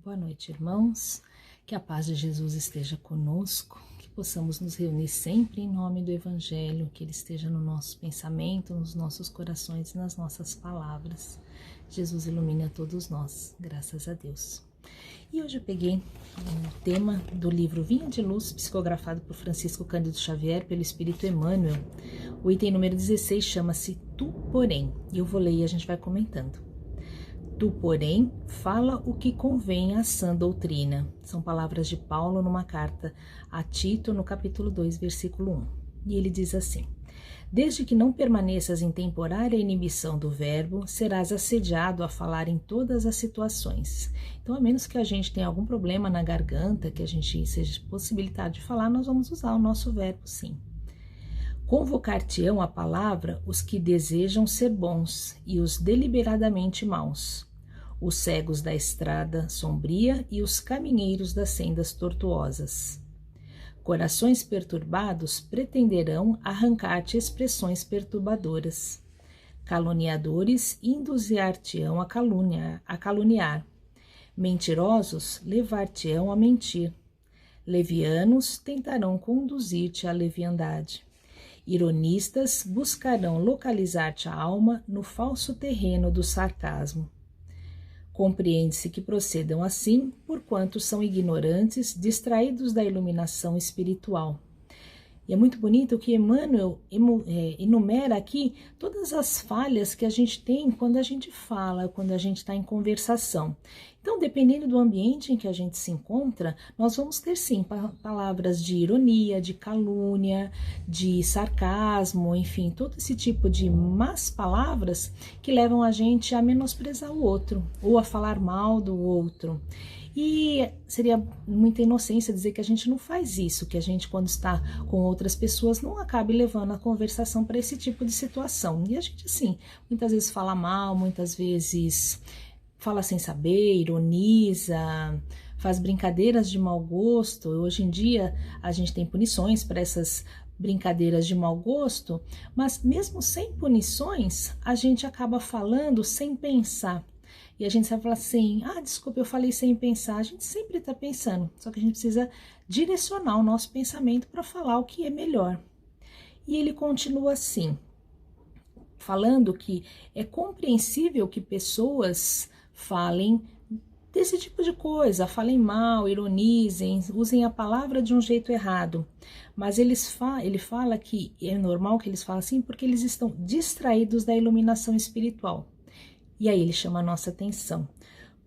Boa noite, irmãos. Que a paz de Jesus esteja conosco, que possamos nos reunir sempre em nome do Evangelho, que ele esteja no nosso pensamento, nos nossos corações e nas nossas palavras. Jesus ilumine a todos nós, graças a Deus. E hoje eu peguei o tema do livro Vinha de Luz, psicografado por Francisco Cândido Xavier, pelo Espírito Emmanuel. O item número 16 chama-se Tu, porém, e eu vou ler e a gente vai comentando. Tu, porém, fala o que convém à sã doutrina. São palavras de Paulo numa carta a Tito, no capítulo 2, versículo 1. E ele diz assim: Desde que não permaneças em temporária inibição do verbo, serás assediado a falar em todas as situações. Então, a menos que a gente tenha algum problema na garganta, que a gente seja possibilitado de falar, nós vamos usar o nosso verbo, sim. Convocar-te-ão a palavra os que desejam ser bons e os deliberadamente maus, os cegos da estrada sombria e os caminheiros das sendas tortuosas. Corações perturbados pretenderão arrancar-te expressões perturbadoras. Caluniadores induziar-te-ão a caluniar. Mentirosos levar-te-ão a mentir. Levianos tentarão conduzir-te à leviandade. Ironistas buscarão localizar-te a alma no falso terreno do sarcasmo. Compreende-se que procedam assim, porquanto são ignorantes, distraídos da iluminação espiritual. E é muito bonito que Emmanuel enumera aqui todas as falhas que a gente tem quando a gente fala, quando a gente está em conversação. Então, dependendo do ambiente em que a gente se encontra, nós vamos ter sim palavras de ironia, de calúnia, de sarcasmo, enfim, todo esse tipo de más palavras que levam a gente a menosprezar o outro ou a falar mal do outro. E seria muita inocência dizer que a gente não faz isso, que a gente, quando está com outras pessoas, não acabe levando a conversação para esse tipo de situação. E a gente, assim, muitas vezes fala mal, muitas vezes fala sem saber, ironiza, faz brincadeiras de mau gosto. Hoje em dia, a gente tem punições para essas brincadeiras de mau gosto, mas mesmo sem punições, a gente acaba falando sem pensar. E a gente vai falar assim, desculpa, eu falei sem pensar. A gente sempre está pensando, só que a gente precisa direcionar o nosso pensamento para falar o que é melhor. E ele continua assim, falando que é compreensível que pessoas falem desse tipo de coisa, falem mal, ironizem, usem a palavra de um jeito errado. Mas ele fala que é normal que eles falem assim porque eles estão distraídos da iluminação espiritual. E aí ele chama a nossa atenção,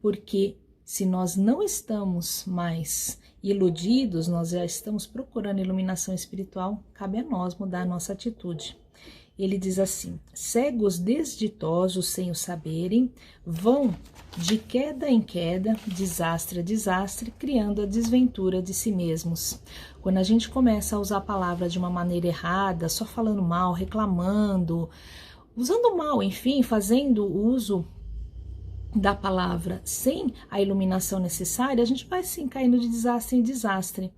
porque se nós não estamos mais iludidos, nós já estamos procurando iluminação espiritual, cabe a nós mudar a nossa atitude. Ele diz assim: cegos desditosos sem o saberem, vão de queda em queda, desastre a desastre, criando a desventura de si mesmos. Quando a gente começa a usar a palavra de uma maneira errada, só falando mal, reclamando, usando mal, enfim, fazendo uso da palavra sem a iluminação necessária, a gente vai sim caindo de desastre em desastre.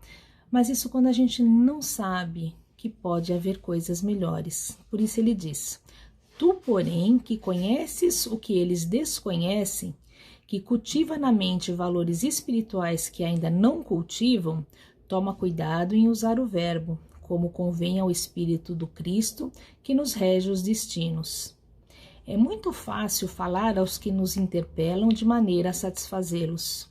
Mas isso quando a gente não sabe que pode haver coisas melhores. Por isso ele diz: tu, porém, que conheces o que eles desconhecem, que cultiva na mente valores espirituais que ainda não cultivam, toma cuidado em usar o verbo, como convém ao Espírito do Cristo que nos rege os destinos. É muito fácil falar aos que nos interpelam de maneira a satisfazê-los,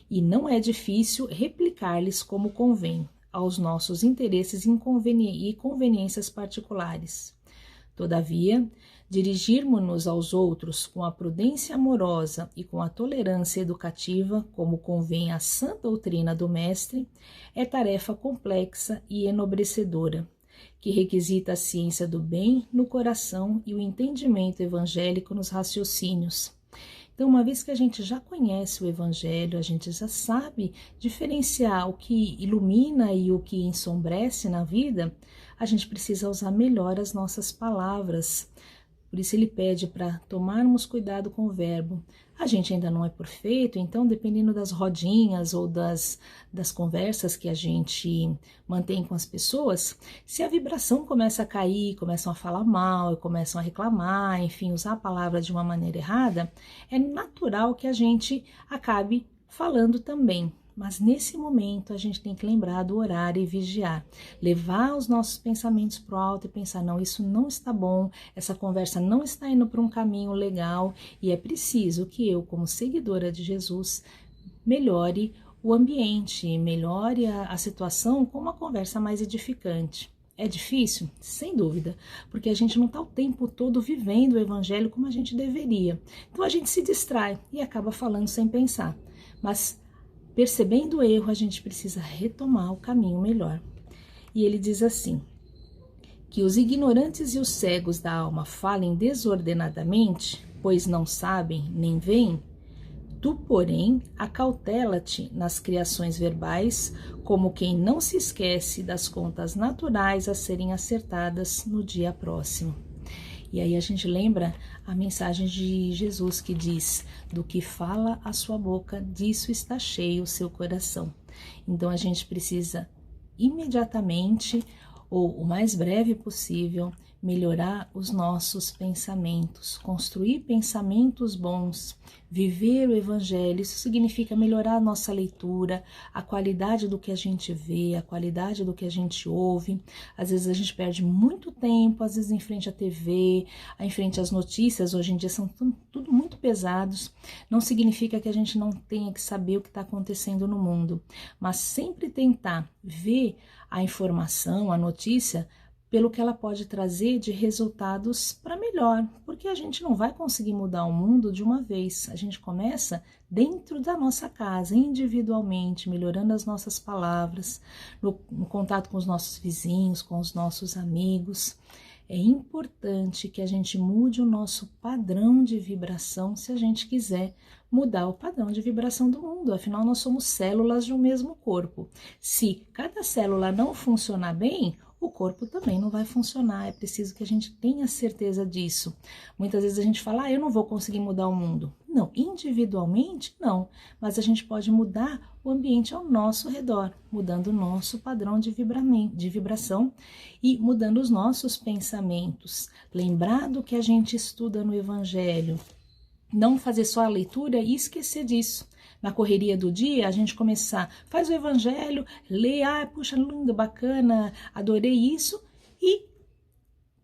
e não é difícil replicar-lhes como convém, aos nossos interesses e conveniências particulares. Todavia, dirigirmos-nos aos outros com a prudência amorosa e com a tolerância educativa, como convém à sã doutrina do Mestre, é tarefa complexa e enobrecedora, que requisita a ciência do bem no coração e o entendimento evangélico nos raciocínios. Então, uma vez que a gente já conhece o Evangelho, a gente já sabe diferenciar o que ilumina e o que ensombrece na vida, a gente precisa usar melhor as nossas palavras. Por isso ele pede para tomarmos cuidado com o verbo. A gente ainda não é perfeito, então dependendo das rodinhas ou das conversas que a gente mantém com as pessoas, se a vibração começa a cair, começam a falar mal, começam a reclamar, enfim, usar a palavra de uma maneira errada, é natural que a gente acabe falando também. Mas nesse momento a gente tem que lembrar do orar e vigiar, levar os nossos pensamentos para o alto e pensar, não, isso não está bom, essa conversa não está indo para um caminho legal e é preciso que eu, como seguidora de Jesus, melhore o ambiente, melhore a situação com uma conversa mais edificante. É difícil? Sem dúvida, porque a gente não está o tempo todo vivendo o evangelho como a gente deveria. Então a gente se distrai e acaba falando sem pensar. Mas percebendo o erro, a gente precisa retomar o caminho melhor. E ele diz assim, que os ignorantes e os cegos da alma falem desordenadamente, pois não sabem nem veem. Tu, porém, acautela-te nas criações verbais, como quem não se esquece das contas naturais a serem acertadas no dia próximo. E aí a gente lembra a mensagem de Jesus que diz, do que fala a sua boca, disso está cheio o seu coração. Então a gente precisa imediatamente, ou o mais breve possível, melhorar os nossos pensamentos, construir pensamentos bons, viver o evangelho. Isso significa melhorar a nossa leitura, a qualidade do que a gente vê, a qualidade do que a gente ouve. Às vezes a gente perde muito tempo, às vezes em frente à TV, em frente às notícias, hoje em dia são tudo muito pesados. Não significa que a gente não tenha que saber o que está acontecendo no mundo, mas sempre tentar ver a informação, a notícia, pelo que ela pode trazer de resultados para melhor, porque a gente não vai conseguir mudar o mundo de uma vez. A gente começa dentro da nossa casa, individualmente, melhorando as nossas palavras, no contato com os nossos vizinhos, com os nossos amigos. É importante que a gente mude o nosso padrão de vibração se a gente quiser mudar o padrão de vibração do mundo. Afinal, nós somos células de um mesmo corpo. Se cada célula não funcionar bem, o corpo também não vai funcionar. É preciso que a gente tenha certeza disso. Muitas vezes a gente fala, eu não vou conseguir mudar o mundo. Não, individualmente não, mas a gente pode mudar o ambiente ao nosso redor, mudando o nosso padrão de vibração e mudando os nossos pensamentos. Lembrar do que a gente estuda no Evangelho, não fazer só a leitura e esquecer disso. Na correria do dia, a gente começar, faz o Evangelho, lê, puxa, lindo, bacana, adorei isso, e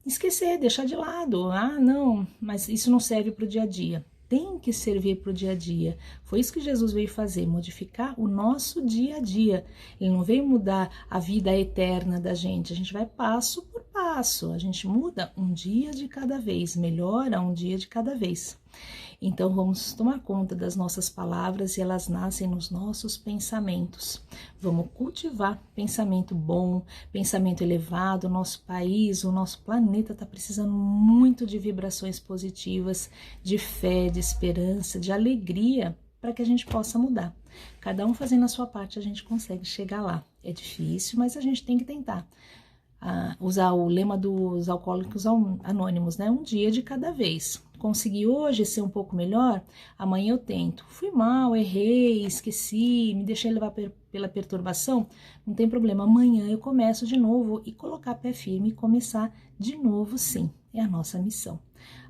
esquecer, deixar de lado. Não, mas isso não serve para o dia a dia. Tem que servir para o dia a dia. Foi isso que Jesus veio fazer, modificar o nosso dia a dia. Ele não veio mudar a vida eterna da gente. A gente vai passo por passo. A gente muda um dia de cada vez, melhora um dia de cada vez. Então vamos tomar conta das nossas palavras e elas nascem nos nossos pensamentos. Vamos cultivar pensamento bom, pensamento elevado. O nosso país, o nosso planeta está precisando muito de vibrações positivas, de fé, de esperança, de alegria, para que a gente possa mudar. Cada um fazendo a sua parte, a gente consegue chegar lá. É difícil, mas a gente tem que tentar. Usar o lema dos alcoólicos anônimos, né? Um dia de cada vez. Consegui hoje ser um pouco melhor, amanhã eu tento. Fui mal, errei, esqueci, me deixei levar pela perturbação, não tem problema. Amanhã eu começo de novo e colocar pé firme e começar de novo, sim. É a nossa missão.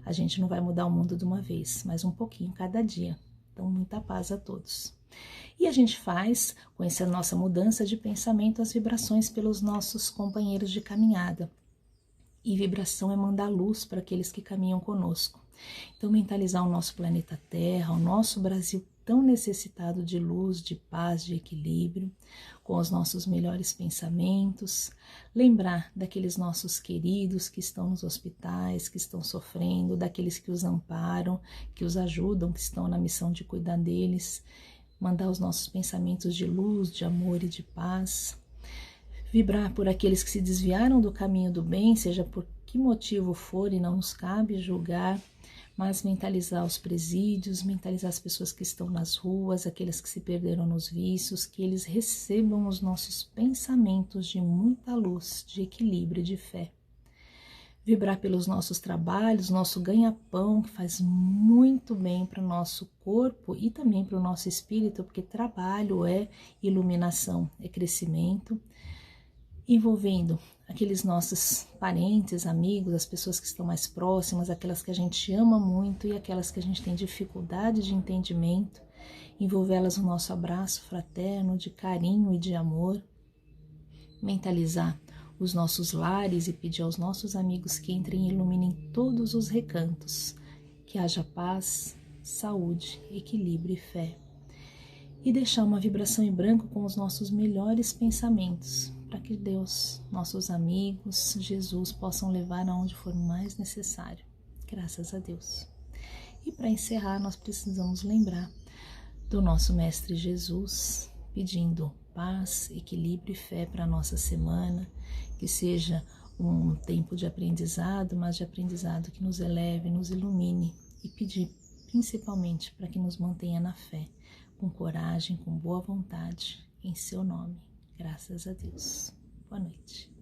A gente não vai mudar o mundo de uma vez, mas um pouquinho cada dia. Então, muita paz a todos. E a gente faz, com essa nossa mudança de pensamento, as vibrações pelos nossos companheiros de caminhada. E vibração é mandar luz para aqueles que caminham conosco. Então, mentalizar o nosso planeta Terra, o nosso Brasil tão necessitado de luz, de paz, de equilíbrio, com os nossos melhores pensamentos, lembrar daqueles nossos queridos que estão nos hospitais, que estão sofrendo, daqueles que os amparam, que os ajudam, que estão na missão de cuidar deles, mandar os nossos pensamentos de luz, de amor e de paz, vibrar por aqueles que se desviaram do caminho do bem, seja por que motivo for, e não nos cabe julgar, mas mentalizar os presídios, mentalizar as pessoas que estão nas ruas, aqueles que se perderam nos vícios, que eles recebam os nossos pensamentos de muita luz, de equilíbrio e de fé. Vibrar pelos nossos trabalhos, nosso ganha-pão, que faz muito bem para o nosso corpo e também para o nosso espírito, porque trabalho é iluminação, é crescimento, envolvendo aqueles nossos parentes, amigos, as pessoas que estão mais próximas, aquelas que a gente ama muito e aquelas que a gente tem dificuldade de entendimento, envolvê-las no nosso abraço fraterno de carinho e de amor, mentalizar os nossos lares e pedir aos nossos amigos que entrem e iluminem todos os recantos, que haja paz, saúde, equilíbrio e fé. E deixar uma vibração em branco com os nossos melhores pensamentos, para que Deus, nossos amigos, Jesus possam levar aonde for mais necessário. Graças a Deus. E para encerrar, nós precisamos lembrar do nosso Mestre Jesus, pedindo paz, equilíbrio e fé para a nossa semana, que seja um tempo de aprendizado, mas de aprendizado que nos eleve, nos ilumine, e pedir principalmente para que nos mantenha na fé, com coragem, com boa vontade, em seu nome. Graças a Deus. Boa noite.